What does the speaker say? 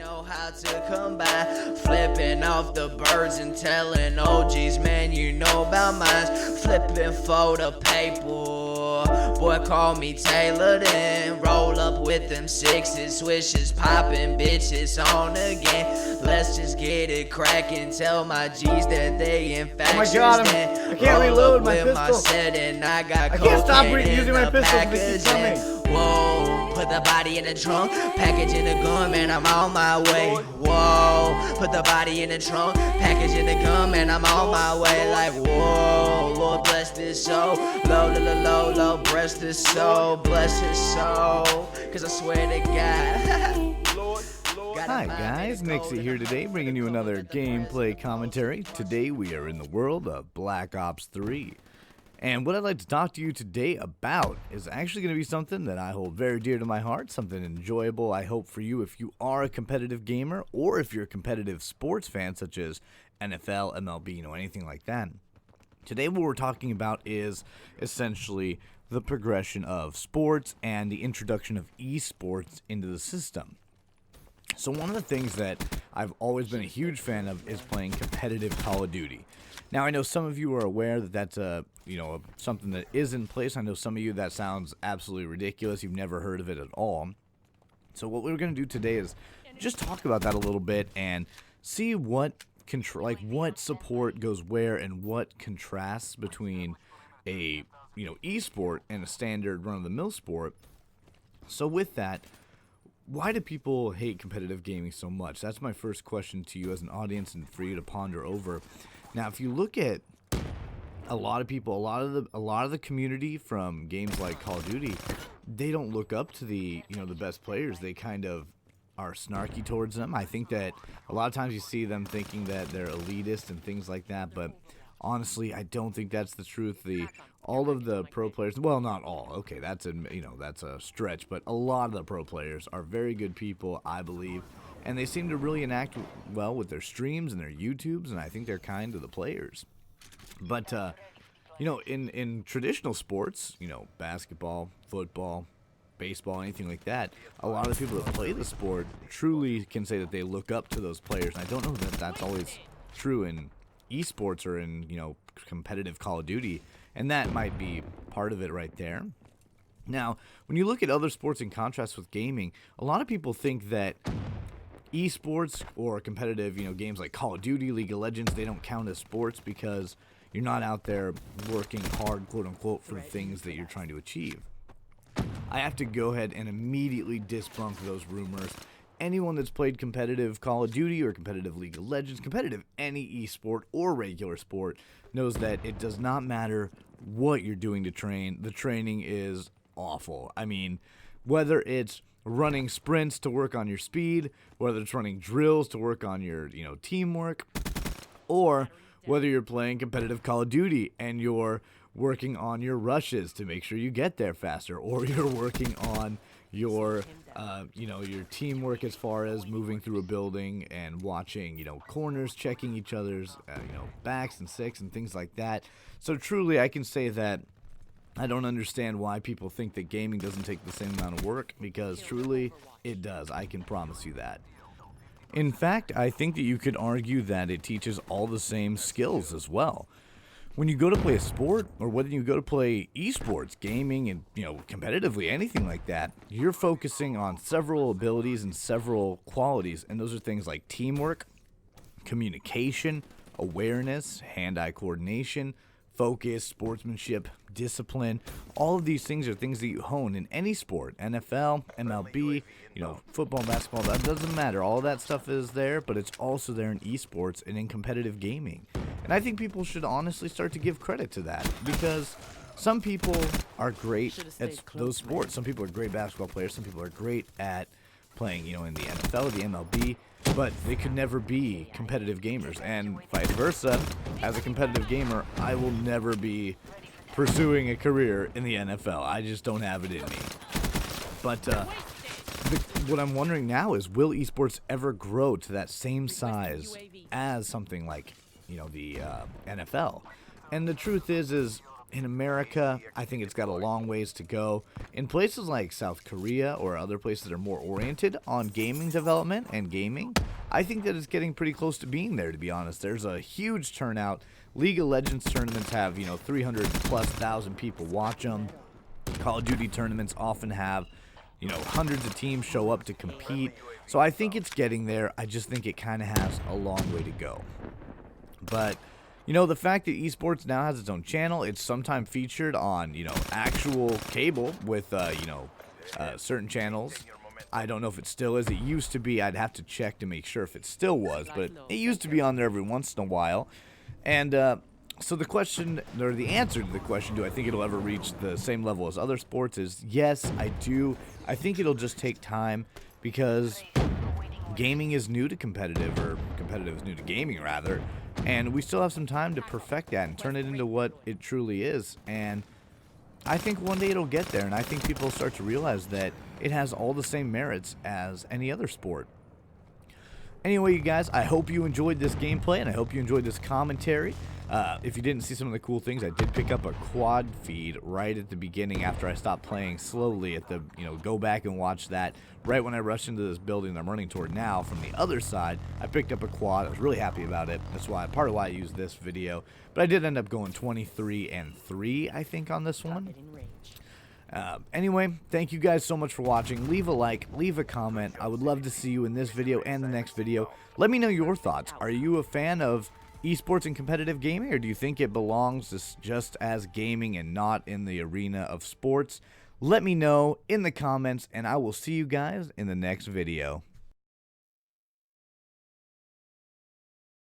know how to combine, flipping off the birds and telling OGs, man, you know about mine. Flipping for the paper, boy, call me Taylor, then roll up with them sixes, swishes, popping bitches on again. Let's just get it cracking. Tell my G's that they infectious. Oh my God, I can't reload my pistol. I can't stop using my pistol because they keep coming. Whoa, put the body in the trunk, package in the gun, man, I'm on my way. Whoa, put the body in the trunk, package in the gun, man, I'm on my way. Like, whoa, Lord bless this soul, low, bless this soul, bless his soul, cause I swear to God. Hi guys, NiXiT here today, bringing you another gameplay commentary. Today we are in the world of Black Ops 3. And what I'd like to talk to you today about is actually going to be something that I hold very dear to my heart, something enjoyable, I hope, for you if you are a competitive gamer, or if you're a competitive sports fan, such as NFL, MLB, anything like that. Today what we're talking about is essentially the progression of sports and the introduction of esports into the system. So one of the things that I've always been a huge fan of is playing competitive Call of Duty. Now I know some of you are aware that that's something that is in place. I know some of you that sounds absolutely ridiculous. You've never heard of it at all. So what we're going to do today is just talk about that a little bit and see what what support goes where and what contrasts between a esport and a standard run-of-the-mill sport. So with that, why do people hate competitive gaming so much? That's my first question to you as an audience and for you to ponder over. Now, if you look at a lot of people, a lot of the community from games like Call of Duty, they don't look up to the best players. They kind of are snarky towards them. I think that a lot of times you see them thinking that they're elitist and things like that, but honestly, I don't think that's the truth. All of the pro players, well, not all. Okay, that's a stretch, but a lot of the pro players are very good people, I believe, and they seem to really enact well with their streams and their YouTubes, and I think they're kind to the players. But in traditional sports, basketball, football, baseball, anything like that, a lot of people that play the sport truly can say that they look up to those players. And I don't know that that's always true in esports or in competitive Call of Duty, and that might be part of it right there. Now, when you look at other sports in contrast with gaming, a lot of people think that esports or competitive games like Call of Duty, League of Legends, they don't count as sports because you're not out there working hard, quote unquote, for things that you're trying to achieve. I have to go ahead and immediately debunk those rumors. Anyone that's played competitive Call of Duty or competitive League of Legends, competitive any esport or regular sport, knows that it does not matter what you're doing to train. The training is awful. I mean, whether it's running sprints to work on your speed, whether it's running drills to work on your teamwork, or whether you're playing competitive Call of Duty and you're working on your rushes to make sure you get there faster, or you're working on your your teamwork as far as moving through a building and watching corners, checking each other's backs and six and things like that. So truly I can say that I don't understand why people think that gaming doesn't take the same amount of work, because truly it does. I can promise you that. In fact, I think that you could argue that it teaches all the same skills as well. When you go to play a sport, or whether you go to play esports, gaming, and competitively, anything like that, you're focusing on several abilities and several qualities, and those are things like teamwork, communication, awareness, hand-eye coordination, focus, sportsmanship, discipline. All of these things are things that you hone in any sport. NFL, MLB, football, basketball, that doesn't matter. All of that stuff is there, but it's also there in esports and in competitive gaming. And I think people should honestly start to give credit to that, because some people are great at those sports. Some people are great basketball players. Some people are great at playing, in the NFL or the MLB, but they could never be competitive gamers. And vice versa, as a competitive gamer, I will never be pursuing a career in the NFL. I just don't have it in me. But what I'm wondering now is, will esports ever grow to that same size as something like the NFL? And the truth is in America, I think it's got a long ways to go. In places like South Korea or other places that are more oriented on gaming development and gaming, I think that it's getting pretty close to being there, to be honest. There's a huge turnout. League of Legends tournaments have, 300,000+ people watch them. Call of Duty tournaments often have, hundreds of teams show up to compete. So I think it's getting there. I just think it kind of has a long way to go. But the fact that esports now has its own channel, it's sometimes featured on, actual cable with, certain channels. I don't know if it still is. It used to be. I'd have to check to make sure if it still was, but it used to be on there every once in a while. And so the question, or the answer to the question, do I think it'll ever reach the same level as other sports, is yes, I do. I think it'll just take time because gaming is new to competitive, or competitive is new to gaming, rather. And we still have some time to perfect that and turn it into what it truly is. And I think one day it'll get there, and I think people will start to realize that it has all the same merits as any other sport. Anyway, you guys, I hope you enjoyed this gameplay, and I hope you enjoyed this commentary. If you didn't see some of the cool things, I did pick up a quad feed right at the beginning after I stopped playing slowly at the, go back and watch that. Right when I rushed into this building that I'm running toward now from the other side, I picked up a quad. I was really happy about it. That's part of why I used this video. But I did end up going 23-3, I think, on this one. Anyway, thank you guys so much for watching. Leave a like, leave a comment. I would love to see you in this video and the next video. Let me know your thoughts. Are you a fan of esports and competitive gaming, or do you think it belongs just as gaming and not in the arena of sports? Let me know in the comments, and I will see you guys in the next video.